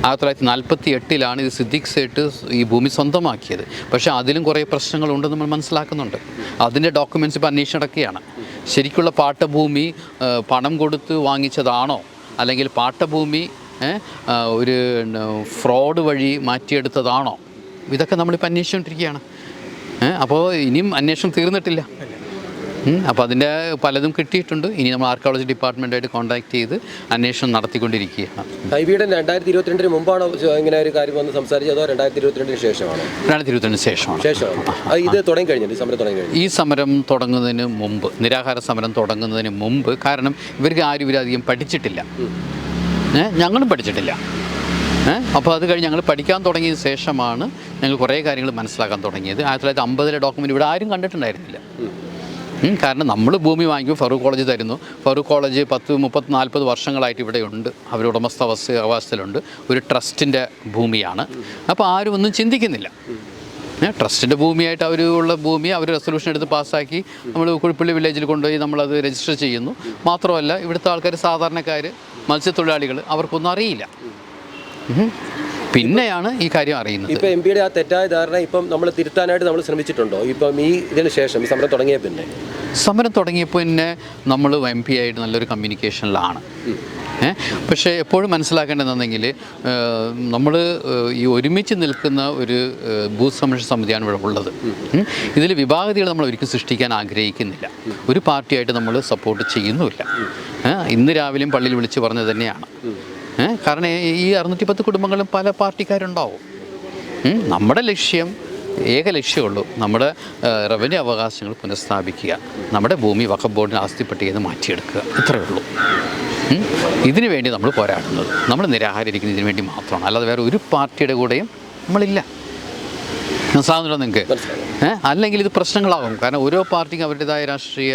1948 ഇത് സിദ്ദിഖ് സേട്ട് ഈ ഭൂമി സ്വന്തമാക്കിയത്. പക്ഷേ അതിലും കുറേ പ്രശ്നങ്ങളുണ്ടെന്ന് നമ്മൾ മനസ്സിലാക്കുന്നുണ്ട്. അതിൻ്റെ ഡോക്യുമെൻറ്റ്സ് ഇപ്പോൾ അന്വേഷണം നടക്കുകയാണ്. ശരിക്കുള്ള പാട്ടഭൂമി പണം കൊടുത്ത് വാങ്ങിച്ചതാണോ, അല്ലെങ്കിൽ പാട്ടഭൂമി ഒരു ഫ്രോഡ് വഴി മാറ്റിയെടുത്തതാണോ, ഇതൊക്കെ നമ്മളിപ്പോൾ അന്വേഷിച്ചുകൊണ്ടിരിക്കുകയാണ്. അപ്പോൾ ഇനിയും അന്വേഷണം തീർന്നിട്ടില്ല. അപ്പോൾ അതിൻ്റെ പലതും കിട്ടിയിട്ടുണ്ട്. ഇനി നമ്മൾ ആർക്കിയോളജി ഡിപ്പാർട്ട്മെൻറ്റായിട്ട് കോൺടാക്ട് ചെയ്ത് അന്വേഷണം നടത്തിക്കൊണ്ടിരിക്കുകയാണ്. ഹൈബിയുടെ 2022 മുമ്പാണോ ഇങ്ങനെ ഒരു കാര്യം വന്ന് സംസാരിച്ചത്, അതോ 2022 ശേഷമാണോ? 2022 ശേഷമാണ്. ഇത് തുടങ്ങി കഴിഞ്ഞിട്ട് ഈ സമരം തുടങ്ങി കഴിഞ്ഞു. ഈ സമരം തുടങ്ങുന്നതിന് മുമ്പ്, നിരാഹാര സമരം തുടങ്ങുന്നതിന് മുമ്പ്, കാരണം ഇവർക്ക് ആരും ഇവരധികം പഠിച്ചിട്ടില്ല, ഞങ്ങളും പഠിച്ചിട്ടില്ല. അപ്പോൾ അത് കഴിഞ്ഞ് ഞങ്ങൾ പഠിക്കാൻ തുടങ്ങിയ ശേഷമാണ് ഞങ്ങൾ കുറേ കാര്യങ്ങൾ മനസ്സിലാക്കാൻ തുടങ്ങിയത്. 1950 ഡോക്യുമെൻ്റ് ഇവിടെ ആരും കണ്ടിട്ടുണ്ടായിരുന്നില്ല. കാരണം നമ്മൾ ഭൂമി വാങ്ങിക്കും, ഫറൂഖ് കോളേജ് തരുന്നു. ഫറൂഖ് കോളേജ് 10, 30, 40 വർഷങ്ങളായിട്ട് ഇവിടെയുണ്ട്, അവർ അവകാശത്തിലുണ്ട്. ഒരു ട്രസ്റ്റിൻ്റെ ഭൂമിയാണ്. അപ്പോൾ ആരും ഒന്നും ചിന്തിക്കുന്നില്ല. ട്രസ്റ്റിൻ്റെ ഭൂമിയായിട്ട് അവർ ഉള്ള ഭൂമി അവർ റെസൊല്യൂഷൻ എടുത്ത് പാസ്സാക്കി നമ്മൾ കുഴിപ്പള്ളി വില്ലേജിൽ കൊണ്ടുപോയി നമ്മളത് രജിസ്റ്റർ ചെയ്യുന്നു. മാത്രമല്ല ഇവിടുത്തെ ആൾക്കാർ, സാധാരണക്കാർ, മത്സ്യത്തൊഴിലാളികൾ, അവർക്കൊന്നും അറിയില്ല. പിന്നെയാണ് ഈ കാര്യം അറിയുന്നത്. ഇപ്പോൾ എംപിയുടെ ആ തെറ്റായ ധാരണ ഇപ്പം നമ്മൾ തിരുത്താനായിട്ട് നമ്മൾ ശ്രമിച്ചിട്ടുണ്ടോ? ഇപ്പം ഇതിന് ശേഷം ഈ സമരം തുടങ്ങിയ പിന്നെ നമ്മൾ MP ആയിട്ട് നല്ലൊരു കമ്മ്യൂണിക്കേഷനിലാണ്. പക്ഷേ എപ്പോഴും മനസ്സിലാക്കേണ്ടതെന്നുണ്ടെങ്കിൽ നമ്മൾ ഈ ഒരുമിച്ച് നിൽക്കുന്ന ഒരു ബൂത്ത് സംരക്ഷണ സമിതിയാണ് ഇവിടെ ഉള്ളത്. ഇതിൽ വിഭാഗതികൾ നമ്മൾ ഒരിക്കലും സൃഷ്ടിക്കാൻ ആഗ്രഹിക്കുന്നില്ല. ഒരു പാർട്ടിയായിട്ട് നമ്മൾ സപ്പോർട്ട് ചെയ്യുന്നുമില്ല. ഇന്ന് രാവിലെയും പള്ളിയിൽ വിളിച്ച് പറഞ്ഞത് തന്നെയാണ്. കാരണം ഈ 610 കുടുംബങ്ങളും പല പാർട്ടിക്കാരുണ്ടാവും. നമ്മുടെ ഏക ലക്ഷ്യമുള്ളൂ നമ്മുടെ റവന്യൂ അവകാശങ്ങൾ പുനഃസ്ഥാപിക്കുക, നമ്മുടെ ഭൂമി വഖഫ് ബോർഡിന് ആസ്തി പട്ടികയിൽ നിന്ന് മാറ്റിയെടുക്കുക, ഇത്രയേ ഉള്ളൂ. ഇതിനു വേണ്ടി നമ്മൾ പോരാടുന്നത്, നമ്മൾ നിരാഹാരിക്കുന്നത് ഇതിനു വേണ്ടി മാത്രമാണ്. അല്ലാതെ വേറെ ഒരു പാർട്ടിയുടെ കൂടെയും നമ്മളില്ല. മനസ്സിലാവുന്നുണ്ടോ നിങ്ങൾക്ക്? അല്ലെങ്കിൽ ഇത് പ്രശ്നങ്ങളാകും. കാരണം ഓരോ പാർട്ടിക്കും അവരുടേതായ രാഷ്ട്രീയ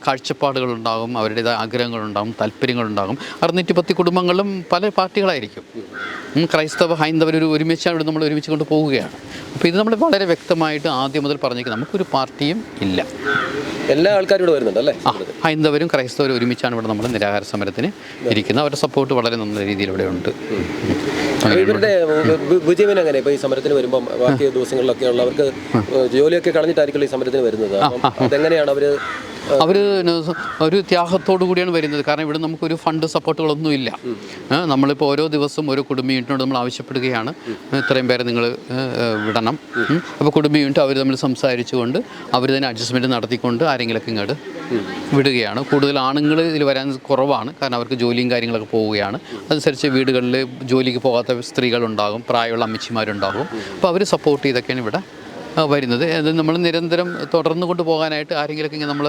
കാഴ്ചപ്പാടുകളുണ്ടാകും, അവരുടേതായ ആഗ്രഹങ്ങളുണ്ടാകും, താല്പര്യങ്ങളുണ്ടാകും. 610 കുടുംബങ്ങളും പല പാർട്ടികളായിരിക്കും. ക്രൈസ്തവ ഹൈന്ദവർ ഒരുമിച്ചാണ് ഇവിടെ നമ്മൾ ഒരുമിച്ച് കൊണ്ട് പോവുകയാണ്. അപ്പോൾ ഇത് നമ്മൾ വളരെ വ്യക്തമായിട്ട് ആദ്യം മുതൽ പറഞ്ഞേക്കുന്നത്, നമുക്കൊരു പാർട്ടിയും ഇല്ല. എല്ലാ ആൾക്കാരും ഇവിടെ വരുന്നുണ്ട് അല്ലേ? ഹൈന്ദവരും ക്രൈസ്തവരും ഒരുമിച്ചാണ് ഇവിടെ നമ്മൾ നിരാഹാര സമരത്തിന് ഇരിക്കുന്നത്. അവരുടെ സപ്പോർട്ട് വളരെ നല്ല രീതിയിൽ ഇവിടെ ഉണ്ട്. ഇവരുടെ വിജയം എങ്ങനെ? ഇപ്പോൾ ഈ സമരത്തിന് വരുമ്പോൾ ബാക്കി ദിവസങ്ങളിലൊക്കെ ഉള്ളവർക്ക് ജോലിയൊക്കെ കളഞ്ഞിട്ടായിരിക്കും ഈ സമരത്തിന് വരുന്നത്. അതെങ്ങനെയാണ് അവർ ഒരു ത്യാഗത്തോടു കൂടിയാണ് വരുന്നത്. കാരണം ഇവിടെ നമുക്കൊരു ഫണ്ട് സപ്പോർട്ടുകളൊന്നുമില്ല. നമ്മളിപ്പോൾ ഓരോ ദിവസവും ഓരോ കുടുംബ യൂണിറ്റിനോട് നമ്മൾ ആവശ്യപ്പെടുകയാണ്, ഇത്രയും പേരെ നിങ്ങൾ വിടണം. അപ്പോൾ കുടുംബ യൂണിറ്റ് അവർ തമ്മിൽ സംസാരിച്ചുകൊണ്ട് അവർ തന്നെ അഡ്ജസ്റ്റ്മെൻറ്റ് നടത്തിക്കൊണ്ട് ആരെങ്കിലുമൊക്കെ ഇങ്ങോട്ട് വിടുകയാണ്. കൂടുതൽ ആണുങ്ങൾ ഇതിൽ വരാൻ കുറവാണ്, കാരണം അവർക്ക് ജോലിയും കാര്യങ്ങളൊക്കെ പോവുകയാണ്. അതനുസരിച്ച് വീടുകളിൽ ജോലിക്ക് പോകാത്ത സ്ത്രീകളുണ്ടാകും, പ്രായമുള്ള അമ്മച്ചിമാരുണ്ടാകും. അപ്പോൾ അവർ സപ്പോർട്ട് ചെയ്തൊക്കെയാണ് ഇവിടെ വരുന്നത്. അത് നമ്മൾ നിരന്തരം തുടർന്നു കൊണ്ട് പോകാനായിട്ട് ആരെങ്കിലുമൊക്കെ ഇങ്ങനെ നമ്മൾ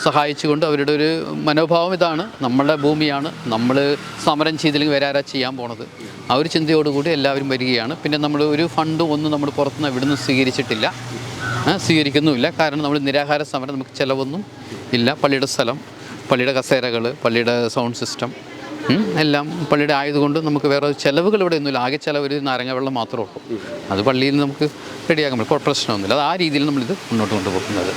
സഹായിച്ചുകൊണ്ട്, അവരുടെ ഒരു മനോഭാവം ഇതാണ്, നമ്മളുടെ ഭൂമിയാണ്, നമ്മൾ സമരം ചെയ്തില്ലെങ്കിൽ വരാരാ ചെയ്യാൻ പോണത്, ആ ഒരു ചിന്തയോടുകൂടി എല്ലാവരും വരികയാണ്. പിന്നെ നമ്മൾ ഒരു ഫണ്ടും ഒന്നും നമ്മൾ പുറത്തുനിന്ന് ഇവിടുന്ന് സ്വീകരിക്കുന്നുമില്ല. കാരണം നമ്മൾ നിരാഹാര സമരം നമുക്ക് ചിലവൊന്നും ഇല്ല. പള്ളിയുടെ സ്ഥലം, പള്ളിയുടെ കസേരകൾ, പള്ളിയുടെ സൗണ്ട് സിസ്റ്റം എല്ലാം പള്ളിയുടെ ആയതുകൊണ്ട് നമുക്ക് വേറെ ചിലവുകൾ ഇവിടെ ഒന്നുമില്ല. ആകെ ചിലവ് ഒരു നാരങ്ങ വെള്ളം മാത്രമേ ഉള്ളൂ. അത് പള്ളിയിൽ നമുക്ക് റെഡിയാക്കാൻ പറ്റും, പ്രശ്നമൊന്നുമില്ല. അത് ആ രീതിയിൽ നമ്മളിത് മുന്നോട്ട് കൊണ്ടുപോകുന്നത്.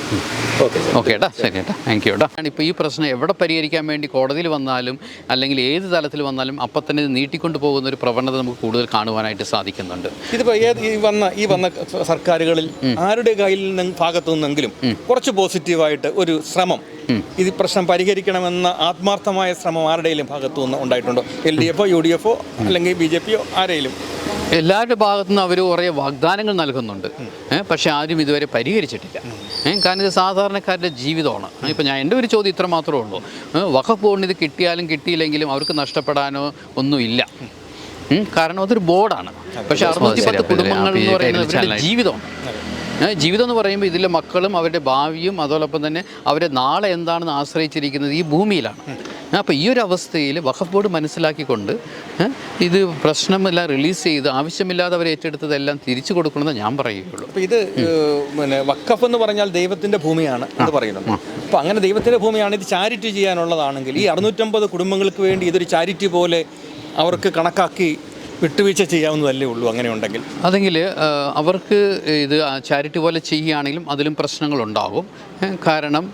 ഓക്കെ ഏട്ടാ, ശരി ഏട്ടാ, താങ്ക് യു ഏട്ടാ. ഇപ്പോൾ ഈ പ്രശ്നം എവിടെ പരിഹരിക്കാൻ വേണ്ടി കോടതിയിൽ വന്നാലും അല്ലെങ്കിൽ ഏത് തലത്തിൽ വന്നാലും അപ്പം തന്നെ ഇത് നീട്ടിക്കൊണ്ട് പോകുന്ന ഒരു പ്രവണത നമുക്ക് കൂടുതൽ കാണുവാനായിട്ട് സാധിക്കുന്നുണ്ട്. ഇതിപ്പോൾ ഈ വന്ന സർക്കാരുകളിൽ ആരുടെ കയ്യിൽ ഭാഗത്തു നിന്നെങ്കിലും കുറച്ച് പോസിറ്റീവായിട്ട് ഒരു ശ്രമം, ഇത് പ്രശ്നം പരിഹരിക്കണമെന്ന ആത്മാർത്ഥമായ ശ്രമം ആരുടെയും ഭാഗത്തു നിന്ന് ഉണ്ടായിട്ടുണ്ടോ? LDF, UDF അല്ലെങ്കിൽ BJP ആരെങ്കിലും? എല്ലാവരുടെ ഭാഗത്തു നിന്ന് അവർ കുറേ വാഗ്ദാനങ്ങൾ നൽകുന്നുണ്ട്, പക്ഷേ ആരും ഇതുവരെ പരിഹരിച്ചിട്ടില്ല. കാരണം ഇത് സാധാരണക്കാരുടെ ജീവിതമാണ്. ഇപ്പം എൻ്റെ ഒരു ചോദ്യം ഇത്ര മാത്രമേ ഉള്ളൂ, വഖഫ് ബോർഡിന് ഇത് കിട്ടിയാലും കിട്ടിയില്ലെങ്കിലും അവർക്ക് നഷ്ടപ്പെടാനോ ഒന്നുമില്ല. കാരണം അതൊരു ബോർഡാണ്. പക്ഷേ 610 കുടുംബങ്ങൾ എന്ന് പറയുന്നത് അവരുടെ ജീവിതമാണ്. ജീവിതം എന്ന് പറയുമ്പോൾ ഇതിലെ മക്കളും അവരുടെ ഭാവിയും അതോടൊപ്പം തന്നെ അവരുടെ നാളെ എന്താണെന്ന് ആശ്രയിച്ചിരിക്കുന്നത് ഈ ഭൂമിയിലാണ്. അപ്പോൾ ഈ ഒരു അവസ്ഥയിൽ വഖഫ് ബോർഡ് മനസ്സിലാക്കിക്കൊണ്ട് ഇത് പ്രശ്നമെല്ലാം റിലീസ് ചെയ്ത് ആവശ്യമില്ലാതെ അവർ ഏറ്റെടുത്തതെല്ലാം തിരിച്ചു കൊടുക്കണമെന്ന് ഞാൻ പറയുകയുള്ളൂ. അപ്പോൾ ഇത് പിന്നെ വഖഫ് എന്ന് പറഞ്ഞാൽ ദൈവത്തിൻ്റെ ഭൂമിയാണ് എന്ന് പറയുന്നത്. അപ്പോൾ അങ്ങനെ ദൈവത്തിൻ്റെ ഭൂമിയാണ്, ഇത് ചാരിറ്റി ചെയ്യാനുള്ളതാണെങ്കിൽ ഈ 650 കുടുംബങ്ങൾക്ക് വേണ്ടി ഇതൊരു ചാരിറ്റി പോലെ അവർക്ക് കണക്കാക്കി വിട്ടുവീഴ്ച ചെയ്യാവുന്നതല്ലേ ഉള്ളൂ അങ്ങനെ ഉണ്ടെങ്കിൽ? അതെങ്കിൽ അവർക്ക് ഇത് ചാരിറ്റി പോലെ ചെയ്യുകയാണെങ്കിലും അതിലും പ്രശ്നങ്ങളുണ്ടാകും. കാരണം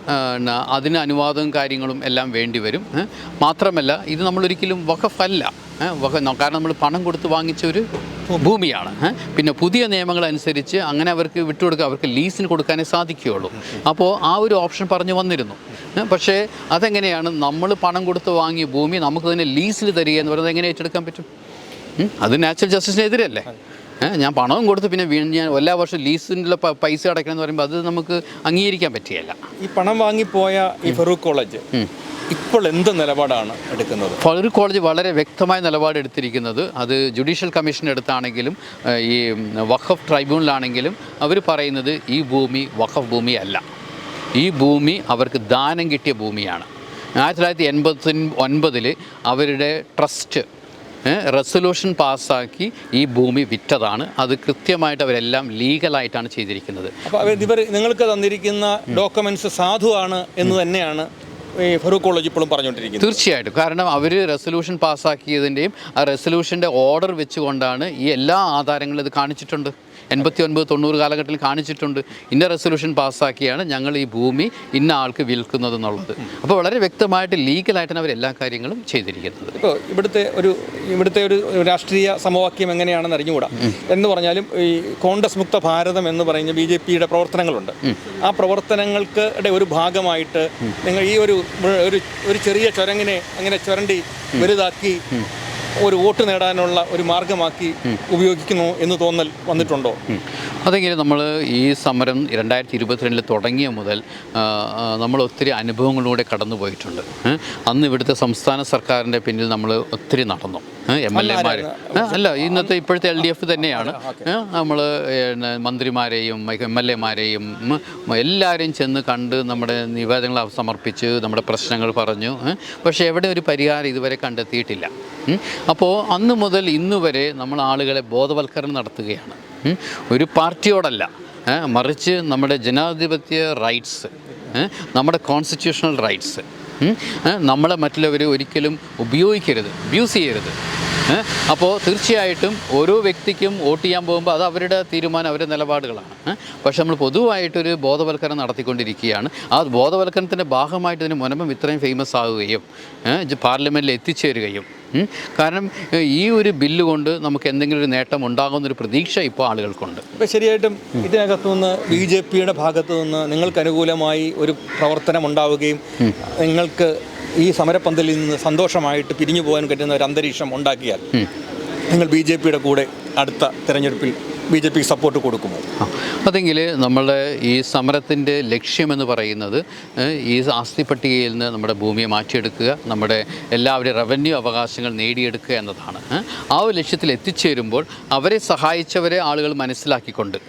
അതിന് അനുവാദവും കാര്യങ്ങളും എല്ലാം വേണ്ടി വരും. മാത്രമല്ല ഇത് നമ്മളൊരിക്കലും വഖഫല്ല, കാരണം നമ്മൾ പണം കൊടുത്ത് വാങ്ങിച്ച ഒരു ഭൂമിയാണ്. പിന്നെ പുതിയ നിയമങ്ങൾ അനുസരിച്ച് അങ്ങനെ അവർക്ക് വിട്ടുകൊടുക്കുക, അവർക്ക് ലീസിന് കൊടുക്കാനേ സാധിക്കുകയുള്ളൂ. അപ്പോൾ ആ ഒരു ഓപ്ഷൻ പറഞ്ഞു വന്നിരുന്നു. പക്ഷേ അതെങ്ങനെയാണ്, നമ്മൾ പണം കൊടുത്ത് വാങ്ങിയ ഭൂമി നമുക്ക് തന്നെ ലീസിൽ തരിക എന്ന് പറയുന്നത് എങ്ങനെ ഏറ്റെടുക്കാൻ പറ്റും? അത് നാച്ചുറൽ ജസ്റ്റിസിനെതിരല്ലേ? ഞാൻ പണവും കൊടുത്ത് പിന്നെ ഞാൻ എല്ലാ വർഷവും ലീസിൻ്റെ പൈസ അടയ്ക്കണം എന്ന് പറയുമ്പോൾ അത് നമുക്ക് അംഗീകരിക്കാൻ പറ്റുകയില്ല. ഈ പണം വാങ്ങിപ്പോയ ഈ ഫറൂഖ് കോളേജ് ഇപ്പോൾ എന്ത് നിലപാടാണ് എടുക്കുന്നത്? ഫറൂഖ് കോളേജ് വളരെ വ്യക്തമായ നിലപാട് എടുത്തിരിക്കുന്നത്, അത് ജുഡീഷ്യൽ കമ്മീഷൻ എടുത്താണെങ്കിലും ഈ വഖഫ് ട്രൈബ്യൂണലാണെങ്കിലും അവർ പറയുന്നത് ഈ ഭൂമി വഖഫ് ഭൂമി അല്ല, ഈ ഭൂമി അവർക്ക് ദാനം കിട്ടിയ ഭൂമിയാണ്. 1989 അവരുടെ ട്രസ്റ്റ് റെസൊല്യൂഷൻ പാസ്സാക്കി ഈ ഭൂമി വിറ്റതാണ്. അത് കൃത്യമായിട്ട് അവരെല്ലാം ലീഗലായിട്ടാണ് ചെയ്തിരിക്കുന്നത്. അപ്പോൾ ഇവർ നിങ്ങൾക്ക് തന്നിരിക്കുന്ന ഡോക്യുമെൻറ്റ്സ് സാധുവാണ് എന്ന് തന്നെയാണ് ഈ ഫറൂഖ് കോളേജ് ഇപ്പോഴും പറഞ്ഞുകൊണ്ടിരിക്കുന്നത്? തീർച്ചയായിട്ടും. കാരണം അവർ റെസൊല്യൂഷൻ പാസ്സാക്കിയതിൻ്റെയും ആ റെസൊല്യൂഷൻ്റെ ഓർഡർ വെച്ചുകൊണ്ടാണ് ഈ എല്ലാ ആധാരങ്ങളും ഇത് കാണിച്ചിട്ടുണ്ട്. 89-90 കാലഘട്ടത്തിൽ കാണിച്ചിട്ടുണ്ട്. ഇന്ന റെസൊല്യൂഷൻ പാസ്സാക്കിയാണ് ഞങ്ങൾ ഈ ഭൂമി ഇന്ന ആൾക്ക് വിൽക്കുന്നതെന്നുള്ളത്. അപ്പോൾ വളരെ വ്യക്തമായിട്ട് ലീഗലായിട്ടാണ് അവർ എല്ലാ കാര്യങ്ങളും ചെയ്തിരിക്കുന്നത്. ഇപ്പോൾ ഇവിടുത്തെ ഒരു രാഷ്ട്രീയ സമവാക്യം എങ്ങനെയാണെന്ന് അറിഞ്ഞുകൂടാ. എന്ന് പറഞ്ഞാലും ഈ കോൺഗ്രസ് മുക്ത ഭാരതം എന്ന് പറയുന്ന BJPയുടെ പ്രവർത്തനങ്ങളുണ്ട്. ആ പ്രവർത്തനങ്ങൾക്ക് ഒരു ഭാഗമായിട്ട് നിങ്ങൾ ഈ ഒരു ചെറിയ ചുരങ്ങിനെ അങ്ങനെ ചുരണ്ടി വലുതാക്കി ഒരു വോട്ട് നേടാനുള്ള ഒരു മാർഗമാക്കി ഉപയോഗിക്കുന്നു എന്ന് തോന്നൽ വന്നിട്ടുണ്ടോ? അതെങ്കിലും നമ്മൾ ഈ സമരം 2022 തുടങ്ങിയ മുതൽ നമ്മൾ ഒത്തിരി അനുഭവങ്ങളിലൂടെ കടന്നു പോയിട്ടുണ്ട്. അന്ന് ഇവിടുത്തെ സംസ്ഥാന സർക്കാരിൻ്റെ പിന്നിൽ നമ്മൾ ഒത്തിരി നടന്നു. MLA-മാർ അല്ല, ഇപ്പോഴത്തെ LDF തന്നെയാണ്. നമ്മൾ മന്ത്രിമാരെയും MLA-മാരെയും എല്ലാവരെയും ചെന്ന് കണ്ട് നമ്മുടെ നിവേദനങ്ങൾ സമർപ്പിച്ച് നമ്മുടെ പ്രശ്നങ്ങൾ പറഞ്ഞു. പക്ഷേ എവിടെ ഒരു പരിഹാരം ഇതുവരെ കണ്ടെത്തിയിട്ടില്ല. അപ്പോൾ അന്ന് മുതൽ ഇന്ന് വരെ നമ്മൾ ആളുകളെ ബോധവൽക്കരണം നടത്തുകയാണ്. ഒരു പാർട്ടിയോടല്ല, മറിച്ച് നമ്മുടെ ജനാധിപത്യ റൈറ്റ്സ്, നമ്മുടെ കോൺസ്റ്റിറ്റ്യൂഷണൽ റൈറ്റ്സ് നമ്മളെ മറ്റുള്ളവർ ഒരിക്കലും ഉപയോഗിക്കരുത്, അബ്യൂസ് ചെയ്യരുത്. അപ്പോൾ തീർച്ചയായിട്ടും ഓരോ വ്യക്തിക്കും വോട്ട് ചെയ്യാൻ പോകുമ്പോൾ അത് അവരുടെ തീരുമാനം, അവരുടെ നിലപാടുകളാണ്. പക്ഷെ നമ്മൾ പൊതുവായിട്ടൊരു ബോധവൽക്കരണം നടത്തിക്കൊണ്ടിരിക്കുകയാണ്. ആ ബോധവൽക്കരണത്തിൻ്റെ ഭാഗമായിട്ട് ഇതിന് മുൻപും ഇത്രയും ഫേമസ് ആവുകയും പാർലമെൻറ്റിൽ എത്തിച്ചേരുകയും, കാരണം ഈ ഒരു ബില്ല് കൊണ്ട് നമുക്ക് എന്തെങ്കിലും ഒരു നേട്ടം ഉണ്ടാകുന്നൊരു പ്രതീക്ഷ ഇപ്പോൾ ആളുകൾക്കുണ്ട്. ഇപ്പോൾ ശരിയായിട്ടും ഇതിനകത്തുനിന്ന് BJPയുടെ ഭാഗത്തു നിന്ന് നിങ്ങൾക്ക് അനുകൂലമായി ഒരു പ്രവർത്തനം ഉണ്ടാവുകയും നിങ്ങൾക്ക് ഈ സമരപ്പന്തലിൽ നിന്ന് സന്തോഷമായിട്ട് പിരിഞ്ഞു പോകാൻ പറ്റുന്ന ഒരു അന്തരീക്ഷം ഉണ്ടാക്കിയാൽ നിങ്ങൾ BJPയുടെ കൂടെ അടുത്ത തിരഞ്ഞെടുപ്പിൽ BJPക്ക് സപ്പോർട്ട് കൊടുക്കുമോ? അതെങ്കിൽ നമ്മളുടെ ഈ സമരത്തിൻ്റെ ലക്ഷ്യമെന്ന് പറയുന്നത് ഈ ആസ്തി പട്ടികയിൽ നിന്ന് നമ്മുടെ ഭൂമിയെ മാറ്റിയെടുക്കുക, നമ്മുടെ എല്ലാവരുടെയും റവന്യൂ അവകാശങ്ങൾ നേടിയെടുക്കുക എന്നതാണ്. ആ ഒരു ലക്ഷ്യത്തിൽ എത്തിച്ചേരുമ്പോൾ അവരെ സഹായിച്ചവരെ ആളുകൾ മനസ്സിലാക്കിക്കൊണ്ട്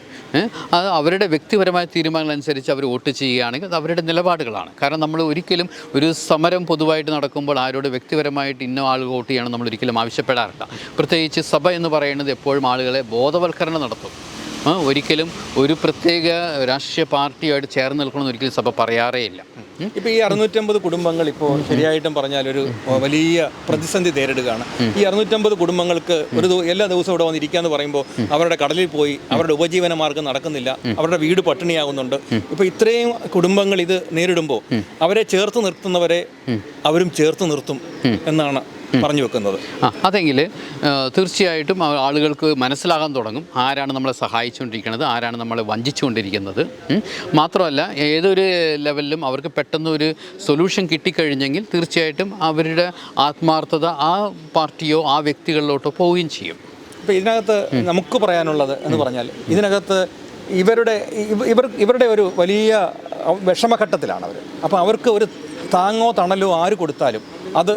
അത് അവരുടെ വ്യക്തിപരമായ തീരുമാനങ്ങളനുസരിച്ച് അവർ വോട്ട് ചെയ്യുകയാണെങ്കിൽ അത് അവരുടെ നിലപാടുകളാണ്. കാരണം നമ്മൾ ഒരിക്കലും ഒരു സമരം പൊതുവായിട്ട് നടക്കുമ്പോൾ ആരോട് വ്യക്തിപരമായിട്ട് ഇന്ന ആൾ വോട്ട് ചെയ്യണം നമ്മൾ ഒരിക്കലും ആവശ്യപ്പെടാറില്ല. പ്രത്യേകിച്ച് സഭ എന്ന് പറയുന്നത് എപ്പോഴും ആളുകളെ ബോധവൽക്കരണം നടത്തും. ഒരിക്കലും ഒരു പ്രത്യേക രാഷ്ട്രീയ പാർട്ടിയായിട്ട് ചേർന്ന് നിൽക്കണമെന്ന് ഒരിക്കലും സഭ പറയാറേയില്ല. ഇപ്പോൾ ഈ 650 കുടുംബങ്ങൾ ഇപ്പോൾ ശരിയായിട്ടും പറഞ്ഞാൽ ഒരു വലിയ പ്രതിസന്ധി നേരിടുകയാണ്. ഈ 650 കുടുംബങ്ങൾക്ക് എല്ലാ ദിവസവും ഇവിടെ വന്നിരിക്കുകയെന്ന് പറയുമ്പോൾ അവരുടെ കടലിൽ പോയി അവരുടെ ഉപജീവന മാർഗം നടക്കുന്നില്ല, അവരുടെ വീട് പട്ടിണിയാകുന്നുണ്ട്. ഇപ്പോൾ ഇത്രയും കുടുംബങ്ങൾ ഇത് നേരിടുമ്പോൾ അവരെ ചേർത്ത് നിർത്തുന്നവരെ അവരും ചേർത്ത് നിർത്തും എന്നാണ് പറഞ്ഞു വെക്കുന്നത്. അതെങ്കിൽ തീർച്ചയായിട്ടും ആളുകൾക്ക് മനസ്സിലാകാൻ തുടങ്ങും ആരാണ് നമ്മളെ സഹായിച്ചുകൊണ്ടിരിക്കുന്നത്, ആരാണ് നമ്മളെ വഞ്ചിച്ചുകൊണ്ടിരിക്കുന്നത്. മാത്രമല്ല ഏതൊരു ലെവലിലും അവർക്ക് പെട്ടെന്ന് ഒരു സൊല്യൂഷൻ കിട്ടിക്കഴിഞ്ഞെങ്കിൽ തീർച്ചയായിട്ടും അവരുടെ ആത്മാർത്ഥത ആ പാർട്ടിയോ ആ വ്യക്തികളിലോട്ടോ പോവുകയും ചെയ്യും. ഇപ്പോൾ ഇതിനകത്ത് നമുക്ക് പറയാനുള്ളത് എന്ന് പറഞ്ഞാൽ ഇതിനകത്ത് ഇവരുടെ ഒരു വലിയ വിഷമഘട്ടത്തിലാണ് അവർ. അപ്പോൾ അവർക്ക് ഒരു താങ്ങോ തണലോ ആര് കൊടുത്താലും അത്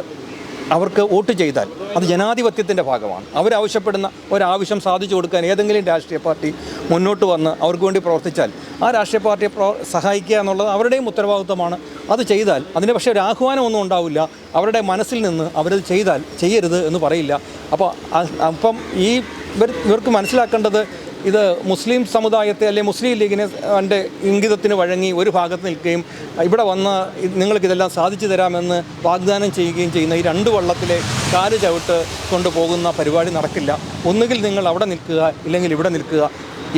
അവർക്ക് വോട്ട് ചെയ്താൽ അത് ജനാധിപത്യത്തിൻ്റെ ഭാഗമാണ്. അവരാവശ്യപ്പെടുന്ന ഒരാവശ്യം സാധിച്ചു കൊടുക്കാൻ ഏതെങ്കിലും രാഷ്ട്രീയ പാർട്ടി മുന്നോട്ട് വന്ന് അവർക്ക് വേണ്ടി പ്രവർത്തിച്ചാൽ ആ രാഷ്ട്രീയ പാർട്ടിയെ സഹായിക്കുക എന്നുള്ളത് അവരുടെയും ഉത്തരവാദിത്വമാണ്. അത് ചെയ്താൽ അതിന് പക്ഷേ ഒരു ആഹ്വാനമൊന്നും ഉണ്ടാവില്ല. അവരുടെ മനസ്സിൽ നിന്ന് അവരത് ചെയ്താൽ ചെയ്യരുത് എന്ന് പറയില്ല. അപ്പം ഇവർക്ക് മനസ്സിലാക്കേണ്ടത് ഇത് മുസ്ലിം സമുദായത്തെ അല്ലെങ്കിൽ മുസ്ലിം ലീഗിനെ എൻ്റെ ഇംഗിതത്തിന് വഴങ്ങി ഒരു ഭാഗത്ത് നിൽക്കുകയും ഇവിടെ വന്ന് നിങ്ങൾക്കിതെല്ലാം സാധിച്ചു തരാമെന്ന് വാഗ്ദാനം ചെയ്യുകയും ചെയ്യുന്ന ഈ രണ്ട് വള്ളത്തിലെ കാല് ചവിട്ട് കൊണ്ടുപോകുന്ന പരിപാടി നടക്കില്ല. ഒന്നുകിൽ നിങ്ങൾ അവിടെ നിൽക്കുക, ഇല്ലെങ്കിൽ ഇവിടെ നിൽക്കുക.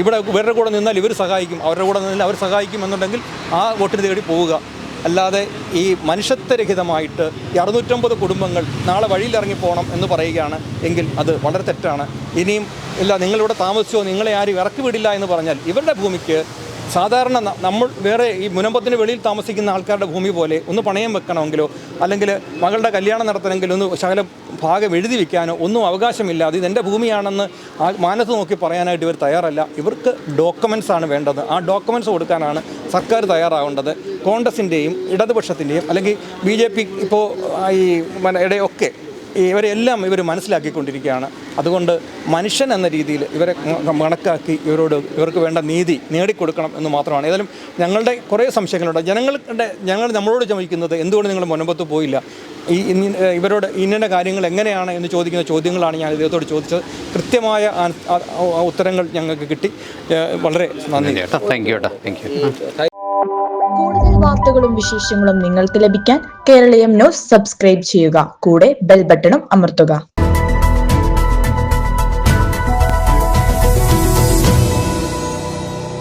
ഇവിടെ ഇവരുടെ കൂടെ നിന്നാൽ ഇവർ സഹായിക്കും, അവരുടെ കൂടെ നിന്നാൽ അവർ സഹായിക്കും എന്നുണ്ടെങ്കിൽ ആ വോട്ടിന് തേടി പോവുക. അല്ലാതെ ഈ മനുഷ്യത്വരഹിതമായിട്ട് ഈ 650 കുടുംബങ്ങൾ നാളെ വഴിയിലിറങ്ങി പോകണം എന്ന് പറയുകയാണ് എങ്കിൽ അത് വളരെ തെറ്റാണ്. ഇനിയും ഇല്ല നിങ്ങളിവിടെ താമസിച്ചോ, നിങ്ങളെ ആരും ഇറക്കി വിടില്ല എന്ന് പറഞ്ഞാൽ ഇവരുടെ ഭൂമിക്ക് സാധാരണ നമ്മൾ വേറെ ഈ മുനമ്പത്തിന് വെളിയിൽ താമസിക്കുന്ന ആൾക്കാരുടെ ഭൂമി പോലെ ഒന്ന് പണയം വെക്കണമെങ്കിലോ അല്ലെങ്കിൽ മകളുടെ കല്യാണം നടത്തണമെങ്കിലോ ഒന്ന് ശകലം ഭാഗം എഴുതി വയ്ക്കാനോ ഒന്നും അവകാശമില്ല. അത് ഇതെൻ്റെ ഭൂമിയാണെന്ന് മാനത്ത് നോക്കി പറയാനായിട്ട് ഇവർ തയ്യാറല്ല. ഇവർക്ക് ഡോക്യുമെൻറ്റ്സ് ആണ് വേണ്ടത്. ആ ഡോക്യുമെൻറ്റ്സ് കൊടുക്കാനാണ് സർക്കാർ തയ്യാറാവേണ്ടത്. കോൺഗ്രസിൻ്റെയും ഇടതുപക്ഷത്തിൻ്റെയും അല്ലെങ്കിൽ BJP ഇപ്പോൾ ഈ ഇടയൊക്കെ ഇവരെല്ലാം ഇവർ മനസ്സിലാക്കിക്കൊണ്ടിരിക്കുകയാണ്. അതുകൊണ്ട് മനുഷ്യൻ എന്ന രീതിയിൽ ഇവരെ കണക്കാക്കി ഇവർക്ക് വേണ്ട നീതി നേടിക്കൊടുക്കണം എന്ന് മാത്രമാണ്. ഏതായാലും ഞങ്ങളുടെ കുറേ സംശയങ്ങളുണ്ട്. ഞങ്ങൾ നമ്മളോട് ചോദിക്കുന്നത് എന്തുകൊണ്ട് നിങ്ങൾ മുനമ്പത്ത് പോയില്ല, ഇവരോട് ഇന്ന കാര്യങ്ങൾ എങ്ങനെയാണ് എന്ന് ചോദിക്കുന്ന ചോദ്യങ്ങളാണ് ഞാൻ ഇദ്ദേഹത്തോട് ചോദിച്ചത്. കൃത്യമായ ഉത്തരങ്ങൾ ഞങ്ങൾക്ക് കിട്ടി. വളരെ നന്ദി. Thank you. കൂടുതൽ വാർത്തകളും വിശേഷങ്ങളും നിങ്ങൾക്ക് ലഭിക്കാൻ കേരളീയം ന്യൂസ് സബ്സ്ക്രൈബ് ചെയ്യുക. കൂടെ ബെൽ ബട്ടണും അമർത്തുക.